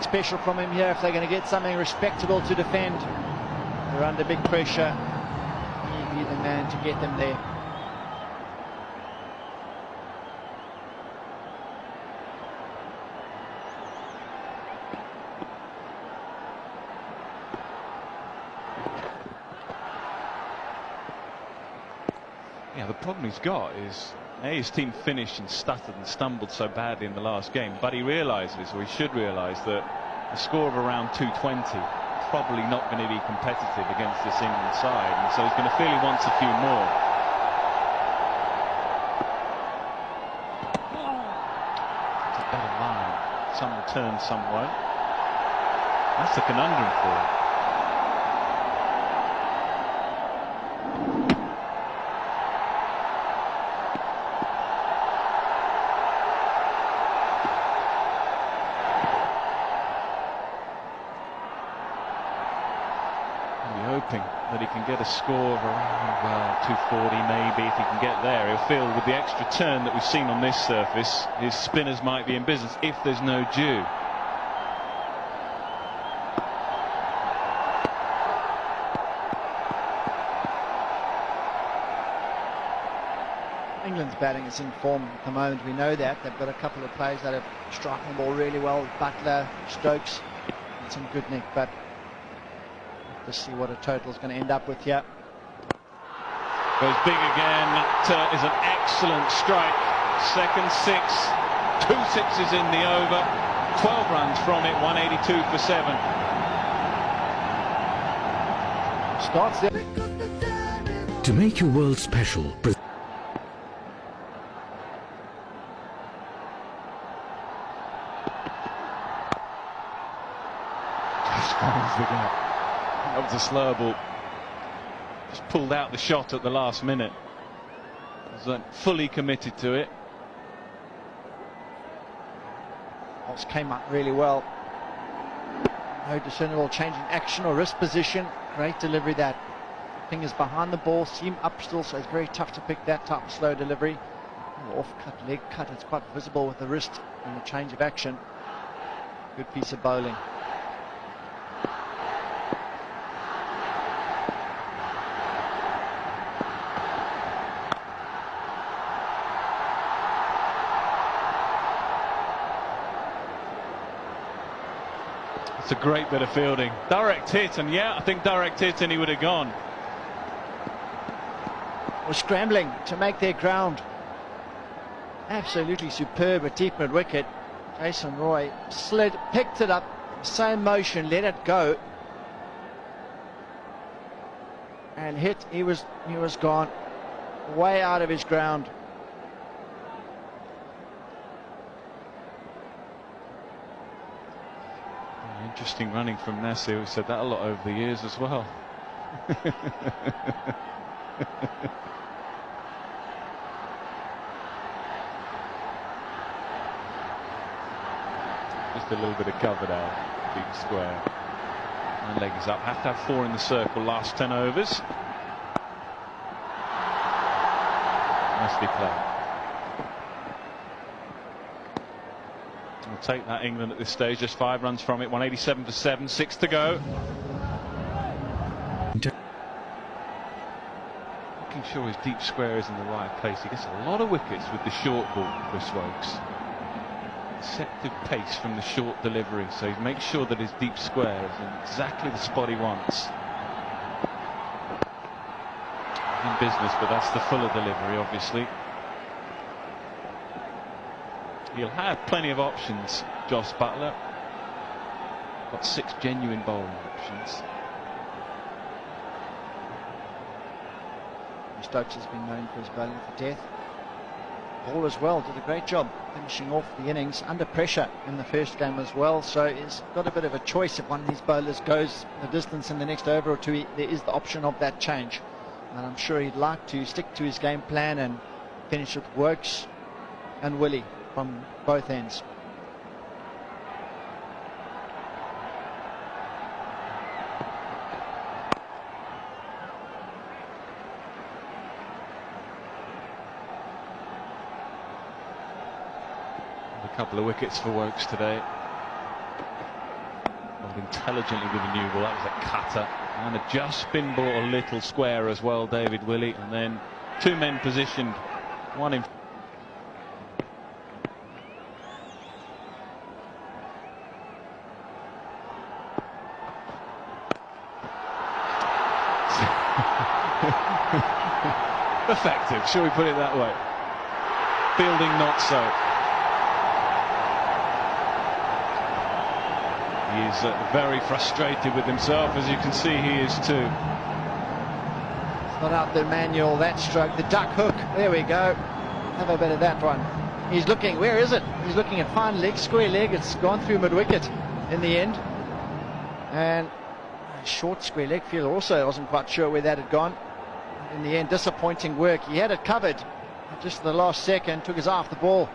special from him here if they're going to get something respectable to defend. They're under big pressure. He'd be the man to get them there. Yeah, the problem he's got is his team finished and stuttered and stumbled so badly in the last game, but he realises, or he should realise, that a score of around 220 is probably not going to be competitive against this England side, and so he's going to feel he wants a few more. It's a better line. Some return, some won't. That's the conundrum for him. Hoping that he can get a score of around, well, 240 maybe. If he can get there, he'll feel with the extra turn that we've seen on this surface, his spinners might be in business if there's no dew. England's batting is in form at the moment, we know that. They've got a couple of players that have struck the ball really well. Buttler, Stokes, and some good nick, but let's see what a total is going to end up with here. Goes big again. That is an excellent strike. Second six, 2 sixes in the over, 12 runs from it, 182 for 7. Starts there. To make your world special, Just finds the gap. That was a slow ball. Just pulled out the shot at the last minute. Wasn't fully committed to it. Box came up really well. No discernible change in action or wrist position. Great delivery that. Fingers behind the ball, seam up still, so it's very tough to pick that type of slow delivery. Off cut, leg cut, it's quite visible with the wrist and the change of action. Good piece of bowling. It's a great bit of fielding. Direct hit, and yeah, I think direct hit and he would have gone. We're scrambling to make their ground. Absolutely superb at deep mid wicket. Jason Roy slid, picked it up, same motion, let it go, and hit. He was gone, way out of his ground. Interesting running from Nasir. We've said that a lot over the years as well. Just a little bit of covered out, deep square. And leg is up. Have to have 4 in the circle last 10 overs. Nicely played. We'll take that England at this stage, just 5 runs from it, 187 for 7, 6 to go. Making sure his deep square is in the right place. He gets a lot of wickets with the short ball, Chris Woakes. Deceptive pace from the short delivery, so he makes sure that his deep square is in exactly the spot he wants. In business, but that's the fuller delivery, obviously. He'll have plenty of options, Jos Buttler. Got 6 genuine bowling options. Stokes has been known for his bowling for death. Ball as well, did a great job finishing off the innings under pressure in the first game as well, so he's got a bit of a choice. If one of these bowlers goes the distance in the next over or two, there is the option of that change, and I'm sure he'd like to stick to his game plan and finish with Woakes and Willie from both ends. A couple of wickets for Woakes today. intelligently with the new ball. That was a cutter and a just spin ball, a little square as well, David Willey, and then two men positioned, one in. Effective, shall we put it that way? Fielding not so. He's very frustrated with himself, as you can see he is too. It's not out the manual, that stroke, the duck hook, there we go. Have a bit of that one. He's looking, where is it? He's looking at fine leg, square leg, it's gone through mid-wicket in the end. And a short square leg fielder also wasn't quite sure where that had gone. In the end, disappointing work. He had it covered just the last second, took his eye off the ball.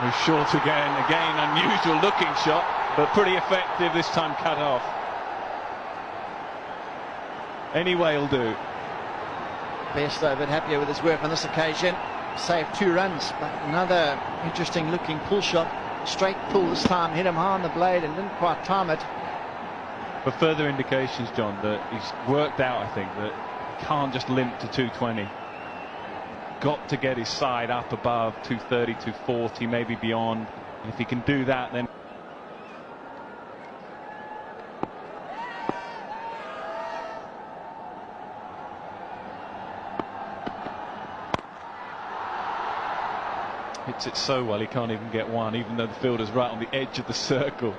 He's short again, unusual looking shot, but pretty effective this time, cut off. Anyway will do. Bairstow a bit happier with his work on this occasion. Saved 2 runs, but another interesting looking pull shot. Straight pull this time, hit him high on the blade and didn't quite time it. For further indications, John, that he's worked out, I think, that he can't just limp to 220. Got to get his side up above 230, 240, maybe beyond. And if he can do that, then hits it so well he can't even get one, even though the fielder's right on the edge of the circle.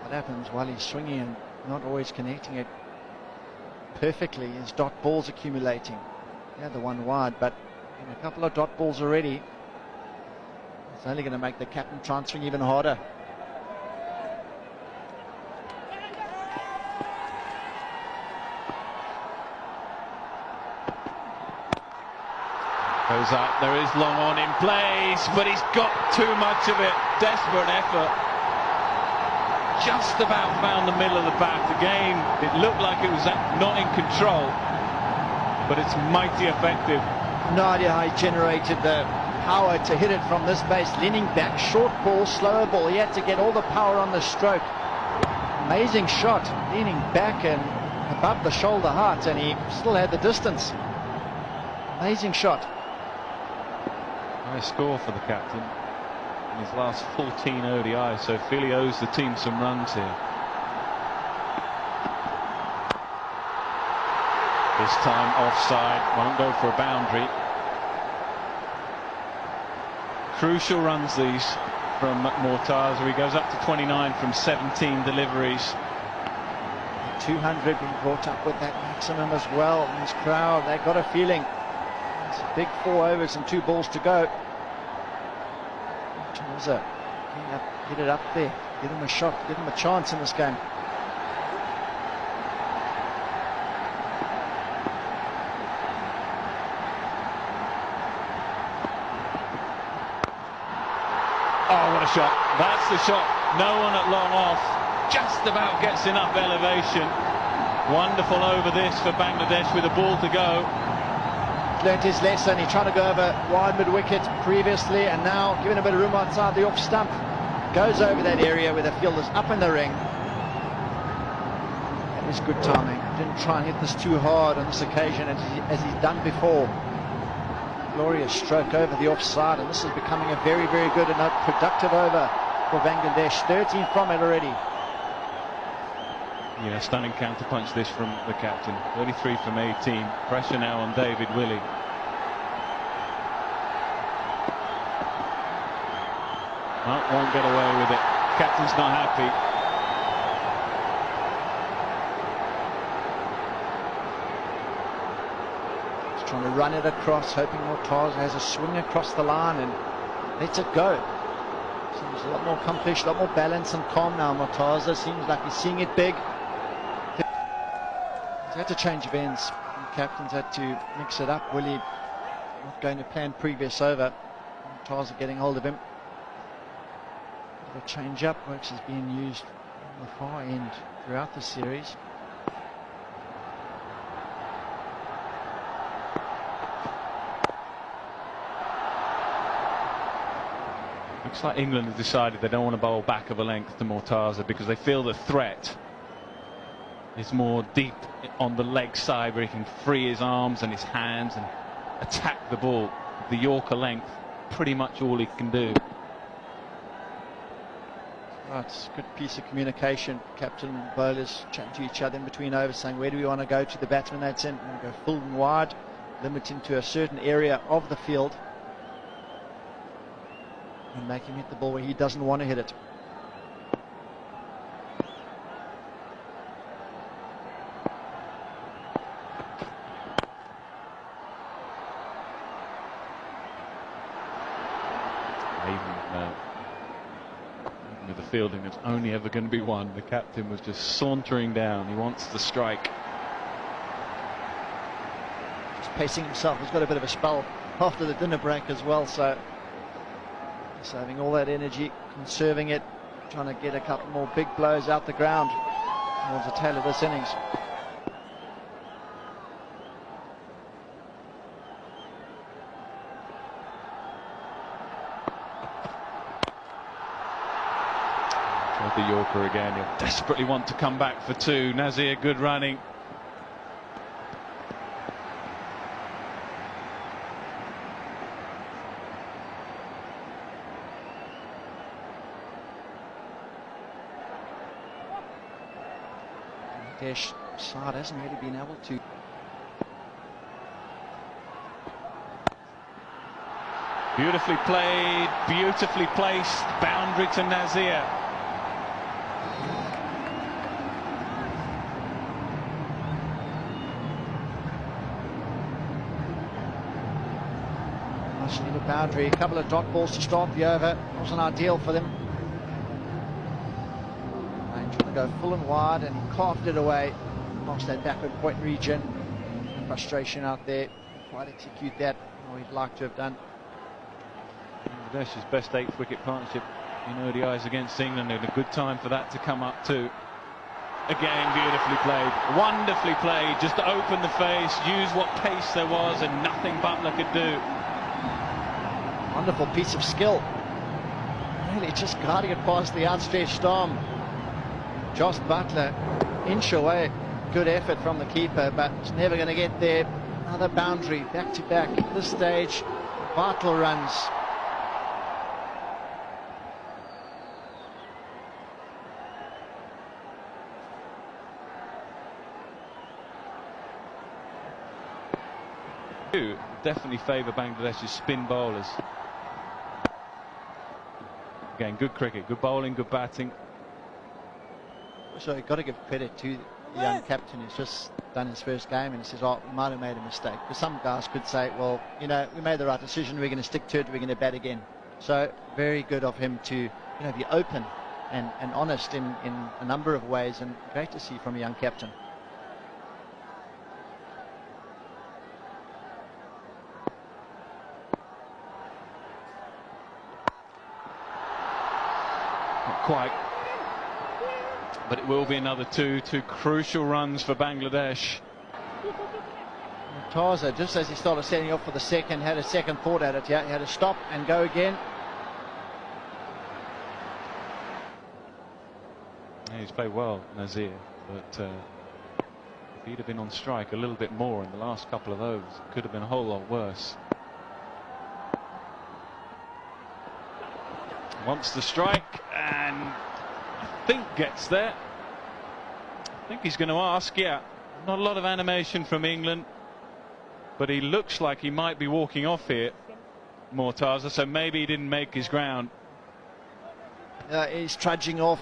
What happens while he's swinging and not always connecting it perfectly is dot balls accumulating. Yeah, the one wide, but in a couple of dot balls already. It's only going to make the captain try and swing even harder. Goes up, there is long on in place, but he's got too much of it. Desperate effort. Just about found the middle of the bat. Again, it looked like it was not in control, but it's mighty effective. No idea how he generated the power to hit it from this base, leaning back, short ball, slower ball. He had to get all the power on the stroke. Amazing shot, leaning back and above the shoulder height, and he still had the distance. Amazing shot. Nice score for the captain in his last 14 ODIs, so feel he owes the team some runs here. This time offside, won't go for a boundary. Crucial runs these from Mortaza. He goes up to 29 from 17 deliveries. 200 being brought up with that maximum as well. And this crowd, they got a feeling. It's a big 4 overs and 2 balls to go. Mortaza, get it up there, give him a shot, give him a chance in this game. Oh, what a shot. That's the shot. No one at long off. Just about gets enough elevation. Wonderful over this for Bangladesh with a ball to go. Learned his lesson. He tried to go over wide mid-wicket previously, and now given a bit of room outside the off stump. Goes over that area where the fielder's up in the ring. That was good timing. Didn't try and hit this too hard on this occasion as he's done before. Glorious stroke over the offside, and this is becoming a very, very good and a productive over for Bangladesh. 13 from it already. Yeah, stunning counter punch this from the captain. 33 from 18. Pressure now on David Willey. Well, won't get away with it. Captain's not happy. Trying to run it across, hoping Mortaza has a swing across the line and lets it go. Seems a lot more accomplished, a lot more balance and calm now. Mortaza seems like he's seeing it big. He's had to change of ends. The captain's had to mix it up. Willey not going to plan previous over. Mortaza getting hold of him. The change up works is being used on the far end throughout the series. Looks like England have decided they don't want to bowl back of a length to Mortaza because they feel the threat is more deep on the leg side, where he can free his arms and his hands and attack the ball. The Yorker length, pretty much all he can do. Oh, it's a good piece of communication. Captain and bowlers chatting to each other in between overs, saying where do we want to go to the batsman that's in. We want to go full and wide, limit him to a certain area of the field, and make him hit the ball where he doesn't want to hit it. Even with the fielding, it's only ever going to be one. The captain was just sauntering down. He wants the strike. Just pacing himself. He's got a bit of a spell after the dinner break as well, so saving all that energy, conserving it, trying to get a couple more big blows out the ground towards the tail of this innings. The Yorker again. He'll desperately want to come back for two. Nazir, good running. Bangladesh side hasn't really been able to. Beautifully played, beautifully placed, boundary to Nazir. Much needed boundary, a couple of dot balls to start the over, wasn't ideal for them. And trying to go full and wide, and he carved it away, lost that backward point region. Frustration out there, quite execute that how he'd like to have done. Bangladesh's best 8th wicket partnership in ODIs against England, and a good time for that to come up too. Again, beautifully played, wonderfully played, just to open the face, use what pace there was, and nothing Buttler could do. Wonderful piece of skill. Really just guiding it past the outstretched arm. Jos Buttler, inch away. Good effort from the keeper, but it's never going to get there. Another boundary, back to back. At this stage, vital runs. Definitely favour Bangladesh's spin bowlers. Again, good cricket, good bowling, good batting. So you've got to give credit to the young captain who's just done his first game, and he says, oh, we might have made a mistake. Because some guys could say, well, you know, we made the right decision, we're going to stick to it, we're going to bat again. So very good of him to, you know, be open and honest in a number of ways, and great to see from a young captain. Not quite, but it will be another two crucial runs for Bangladesh. Mortaza, just as he started setting off for the second, had a second thought at it. Yeah, he had to stop and go again. Yeah, he's played well, Nazir, but if he'd have been on strike a little bit more in the last couple of overs, it could have been a whole lot worse. Wants the strike, and I think gets there. I think he's going to ask, yeah. Not a lot of animation from England, but he looks like he might be walking off here, Mortaza, so maybe he didn't make his ground. He's trudging off.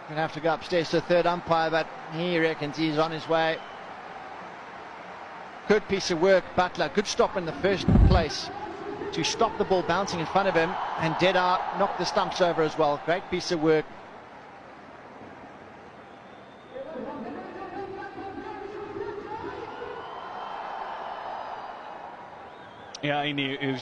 Going to have to go upstairs to the third umpire, but he reckons he's on his way. Good piece of work, Buttler. Good stop in the first place to stop the ball bouncing in front of him, and Dedah knocked the stumps over as well. Great piece of work. Yeah, he knew it was